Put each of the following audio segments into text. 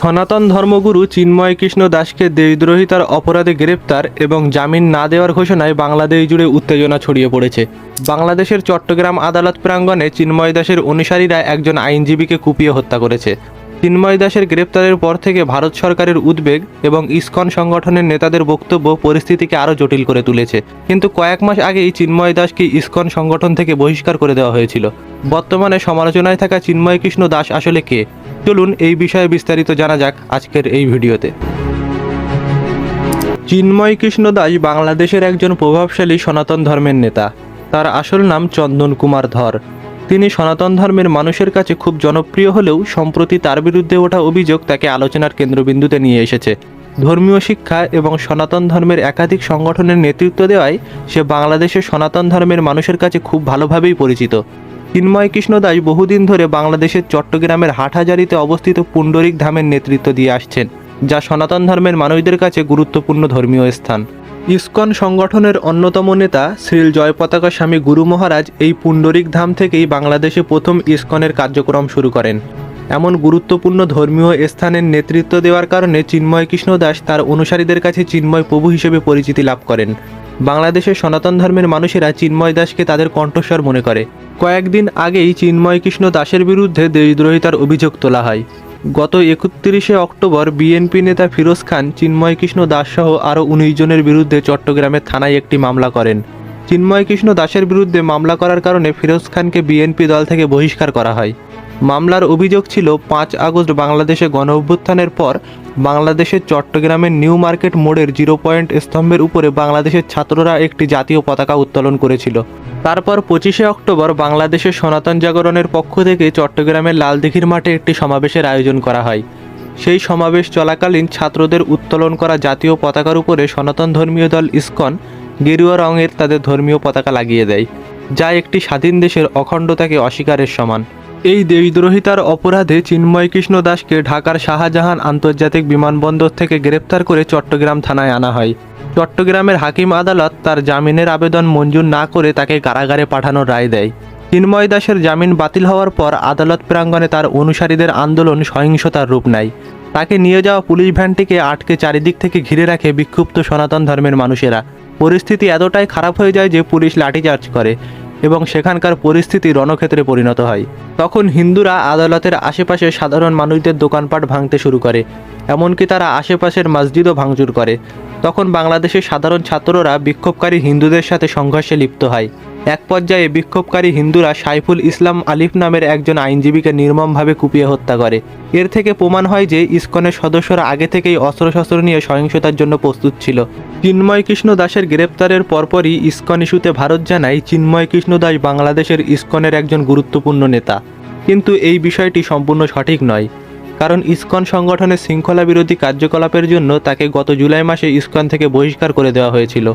সনাতন ধর্মগুরু চিন্ময় কৃষ্ণ দাসকে দেশদ্রোহিতার অপরাধে গ্রেপ্তার এবং জামিন না দেওয়ার ঘোষণায় বাংলাদেশ জুড়ে উত্তেজনা ছড়িয়ে পড়েছে। বাংলাদেশের চট্টগ্রাম আদালত প্রাঙ্গণে চিন্ময় দাসের অনুসারীরা একজন আইনজীবীকে কুপিয়ে হত্যা করেছে। চিন্ময় দাসের গ্রেপ্তারের পর থেকে ভারত সরকারের উদ্বেগ এবং ইসকন সংগঠনের নেতাদের বক্তব্য পরিস্থিতিকে আরও জটিল করে তুলেছে। কিন্তু কয়েক মাস আগেই চিন্ময় দাসকে ইসকন সংগঠন থেকে বহিষ্কার করে দেওয়া হয়েছিল। বর্তমানে সমালোচনায় থাকা চিন্ময় কৃষ্ণ দাস আসলে কে? চলুন এই বিষয়ে বিস্তারিত জানা যাক আজকের এই ভিডিওতে। চিন্ময় কৃষ্ণ দাস বাংলাদেশের একজন প্রভাবশালী সনাতন ধর্মের নেতা। তার আসল নাম চন্দন কুমার ধর। তিনি সনাতন ধর্মের মানুষের কাছে খুব জনপ্রিয় হলেও সম্প্রতি তার বিরুদ্ধে ওঠা অভিযোগ তাকে আলোচনার কেন্দ্রবিন্দুতে নিয়ে এসেছে। ধর্মীয় শিক্ষা এবং সনাতন ধর্মের একাধিক সংগঠনের নেতৃত্ব দেওয়ায় সে বাংলাদেশের সনাতন ধর্মের মানুষের কাছে খুব ভালোভাবেই পরিচিত। চিন্ময় কৃষ্ণ দাস বহুদিন ধরে বাংলাদেশের চট্টগ্রামের হাটহাজারীতে অবস্থিত পুণ্ডরিক ধামের নেতৃত্ব দিয়ে আসছেন, যা সনাতন ধর্মের মানুষদের কাছে গুরুত্বপূর্ণ ধর্মীয় স্থান। ইসকন সংগঠনের অন্যতম নেতা শ্রীল জয়পতাকা স্বামী গুরু মহারাজ এই পুণ্ডরিক ধাম থেকেই বাংলাদেশে প্রথম ইসকনের কার্যক্রম শুরু করেন। এমন গুরুত্বপূর্ণ ধর্মীয় স্থানের নেতৃত্ব দেওয়ার কারণে চিন্ময় কৃষ্ণ দাস তার অনুসারীদের কাছে চিন্ময় প্রভু হিসেবে পরিচিতি লাভ করেন। বাংলাদেশের সনাতন ধর্মের মানুষেরা চিন্ময় দাসকে তাদের কণ্ঠস্বর মনে করে। কয়েকদিন আগেই চিন্ময় কৃষ্ণ দাসের বিরুদ্ধে দেশদ্রোহিতার অভিযোগ তোলা হয়। গত 31শে অক্টোবর বিএনপি নেতা ফিরোজ খান চিন্ময় কৃষ্ণ দাস সহ আরও 19 জনের বিরুদ্ধে চট্টগ্রামের থানায় একটি মামলা করেন। চিন্ময় কৃষ্ণ দাসের বিরুদ্ধে মামলা করার কারণে ফিরোজ খানকে বিএনপি দল থেকে বহিষ্কার করা হয়। মামলার অভিযোগ ছিল 5 আগস্ট বাংলাদেশে গণঅভ্যুত্থানের পর বাংলাদেশের চট্টগ্রামের নিউ মার্কেট মোড়ের 0 পয়েন্ট স্তম্ভের উপরে বাংলাদেশের ছাত্ররা একটি জাতীয় পতাকা উত্তোলন করেছিল। তারপর 25শে অক্টোবর বাংলাদেশের সনাতন জাগরণের পক্ষ থেকে চট্টগ্রামের লালদিঘির মাঠে একটি সমাবেশের আয়োজন করা হয়। সেই সমাবেশ চলাকালীন ছাত্রদের উত্তোলন করা জাতীয় পতাকার উপরে সনাতন ধর্মীয় দল ইসকন গেরুয়া রঙের তাদের ধর্মীয় পতাকা লাগিয়ে দেয়, যা একটি স্বাধীন দেশের অখণ্ডতাকে অস্বীকারের সমান। এই দেশদ্রোহিতার অপরাধে চিন্ময় কৃষ্ণ দাসকে ঢাকার শাহজাহান আন্তর্জাতিক বিমানবন্দর থেকে গ্রেপ্তার করে চট্টগ্রাম থানায় আনা হয়। চট্টগ্রামের হাকিম আদালত তার জামিনের আবেদন মঞ্জুর না করে তাকে কারাগারে পাঠানোর রায় দেয়। চিন্ময় দাসের জামিন বাতিল হওয়ার পর আদালত প্রাঙ্গণে তার অনুসারীদের আন্দোলন সহিংসতার রূপ নেয়। তাকে নিয়ে যাওয়া পুলিশ ভ্যানটিকে আটকে চারিদিক থেকে ঘিরে রাখে বিক্ষুব্ধ সনাতন ধর্মের মানুষেরা। পরিস্থিতি এতটাই খারাপ হয়ে যায় যে পুলিশ লাঠিচার্জ করে এবং সেখানকার পরিস্থিতি রণক্ষেত্রে পরিণত হয়। তখন হিন্দুরা আদালতের আশেপাশে সাধারণ মানুষদের দোকানপাট ভাঙতে শুরু করে, এমনকি তারা আশেপাশের মসজিদও ভাঙচুর করে। তখন বাংলাদেশের সাধারণ ছাত্ররা বিক্ষোভকারী হিন্দুদের সাথে সংঘর্ষে লিপ্ত হয়। এক পর্যায়ে বিক্ষোভকারী হিন্দুরা সাইফুল ইসলাম আলিফ নামের একজন আইনজীবীকে নির্মমভাবে কুপিয়ে হত্যা করে। এর থেকে প্রমাণ হয় যে ইসকনের সদস্যরা আগে থেকেই অস্ত্রশস্ত্র নিয়ে সহিংসতার জন্য প্রস্তুত ছিল। চিন্ময় কৃষ্ণ দাসের গ্রেপ্তারের পরপরই ইসকন ইস্যুতে ভারত জানায় চিন্ময় কৃষ্ণ দাস বাংলাদেশের ইসকনের একজন গুরুত্বপূর্ণ নেতা। কিন্তু এই বিষয়টি সম্পূর্ণ সঠিক নয়, কারণ ইসকন সংগঠনের শৃঙ্খলা বিরোধী কার্যকলাপের জন্য তাকে গত জুলাই মাসে ইসকন থেকে বহিষ্কার করে দেওয়া হয়েছিল।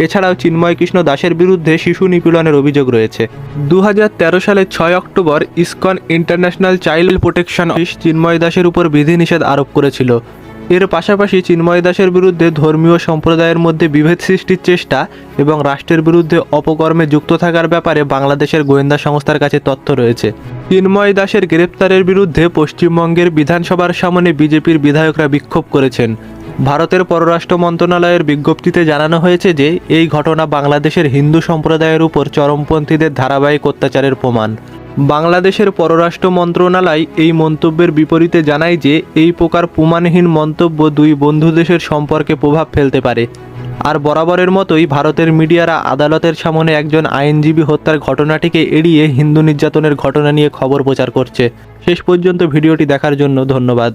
এছাড়াও চিন্ময় কৃষ্ণ দাসের বিরুদ্ধে শিশু নিপীড়নের অভিযোগ রয়েছে। 2013 সালের 6 October ISKCON international child protection office Chinmoy দাসের উপর বিধিনিষেধ আরোপ করেছিল। এর পাশাপাশি চিন্ময় দাসের বিরুদ্ধে ধর্মীয় সম্প্রদায়ের মধ্যে বিভেদ সৃষ্টির চেষ্টা এবং রাষ্ট্রের বিরুদ্ধে অপকর্মে যুক্ত থাকার ব্যাপারে বাংলাদেশের গোয়েন্দা সংস্থার কাছে তথ্য রয়েছে। চিন্ময় দাসের গ্রেপ্তারের বিরুদ্ধে পশ্চিমবঙ্গের বিধানসভার সামনে বিজেপির বিধায়করা বিক্ষোভ করেছেন। ভারতের পররাষ্ট্র মন্ত্রণালয়ের বিজ্ঞপ্তিতে জানানো হয়েছে যে এই ঘটনা বাংলাদেশের হিন্দু সম্প্রদায়ের উপর চরমপন্থীদের ধারাবাহিক অত্যাচারের প্রমাণ। বাংলাদেশের পররাষ্ট্র মন্ত্রণালয় এই মন্তব্যের বিপরীতে জানায় যে এই প্রকার প্রমাণহীন মন্তব্য দুই বন্ধু দেশের সম্পর্কে প্রভাব ফেলতে পারে। আর বরাবরের মতোই ভারতের মিডিয়ারা আদালতের সামনে একজন আইনজীবী হত্যার ঘটনাটিকে এড়িয়ে হিন্দু নির্যাতনের ঘটনা নিয়ে খবর প্রচার করছে। শেষ পর্যন্ত ভিডিওটি দেখার জন্য ধন্যবাদ।